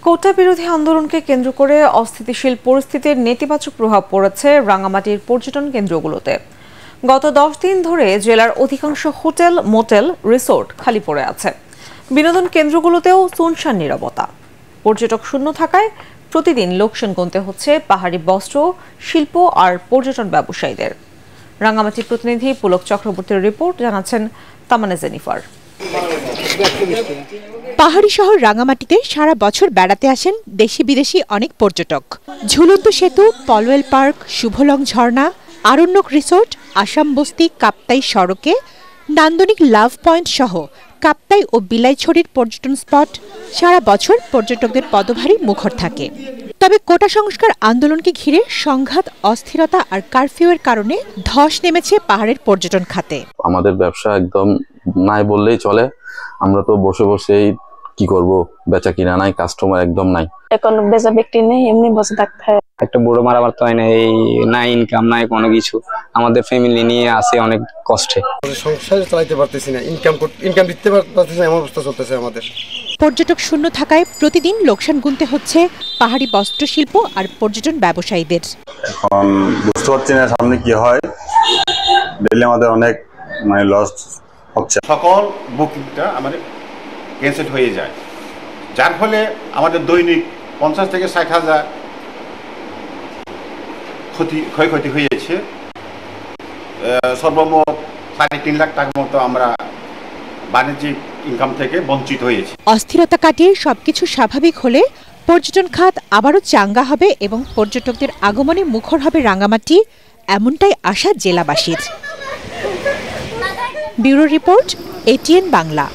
কোটা বিরোধী আন্দোলনকে কেন্দ্র করে অস্থিতিশীল পরিস্থিতির নেতিবাচক প্রভাব পড়েছে রাঙামাটির পর্যটন কেন্দ্রগুলোতে। গত 10 দিন ধরে জেলার অধিকাংশ হোটেল, মোটেল, রিসোর্ট খালি পড়ে আছে। বিনোদন কেন্দ্রগুলোতেও সুনসান নীরবতা। পর্যটক শূন্য থাকায় প্রতিদিন লোকসান গুনতে হচ্ছে পাহাড়ি বস্ত্র, শিল্প আর পর্যটন ব্যবসায়ীদের। রাঙামাটি প্রতিনিধি পুলক চক্রবর্তীর রিপোর্ট, জানাচ্ছেন তামান্না জেনিফার। পাহাড়ি শহর রাঙামাটিতে সারা বছর বেড়াতে আসেন দেশি বিদেশি অনেক পর্যটক। ঝুলন্ত সেতু, পলওয়েল পার্ক, শুভলং ঝর্ণা, আরণ্যক রিসোর্ট, আসাম বস্তি, কাপ্তাই সড়কে নান্দনিক লাভ পয়েন্ট সহ কাপ্তাই ও বিলাইছড়ির পর্যটন স্পট সারা বছর পর্যটকদের পদভারী মুখর থাকে। তবে কোটা সংস্কার আন্দোলনকে ঘিরে সংঘাত, অস্থিরতা আর কারফিউয়ের কারণে ধস নেমেছে পাহাড়ের পর্যটন খাতে। আমাদের ব্যবসা একদম নাই বললেই চলে। আমরা তো বসে বসেই কি করব, বেচা কিনা নাই, কাস্টমার একদম নাই। এখন বেচা বিক্রি নেই, এমনি বসে থাকতে হয়। একটা বুড়ো মারাবার তো হয় না, এই নাই ইনকাম নাই কোনো কিছু। আমাদের ফ্যামিলি নিয়ে আসে অনেক কষ্টে, সংসার চালাতে পারতেছি না, ইনকাম দিতে পারতেছি না, এমন অবস্থা চলতেছে আমাদের। পর্যটক শূন্য থাকায় প্রতিদিন লোকসান গুনতে হচ্ছে পাহাড়ি বস্ত্র শিল্প আর পর্যটন ব্যবসায়ীদের। এখন বুঝতে পারছি না সামনে কি হয়। ডেইলি আমাদের অনেক লস হচ্ছে। সকল বুকিংটা আমাদের ক্যান্সেল হয়ে যায়, যার ফলে আমাদের দৈনিক 50 থেকে 60 হাজার ক্ষয়ক্ষতি হয়েছে। সর্বমোট 3.5 লাখ টাকার মতো আমরা বাণিজ্যিক ইনকাম থেকে বঞ্চিত হয়েছি। অস্থিরতা কাটিয়ে সবকিছু স্বাভাবিক হলে পর্যটন খাত আবারও চাঙ্গা হবে এবং পর্যটকদের আগমনে মুখর হবে রাঙামাটি, এমনটাই আশা জেলাবাসীর। Bureau report, ATN Bangla.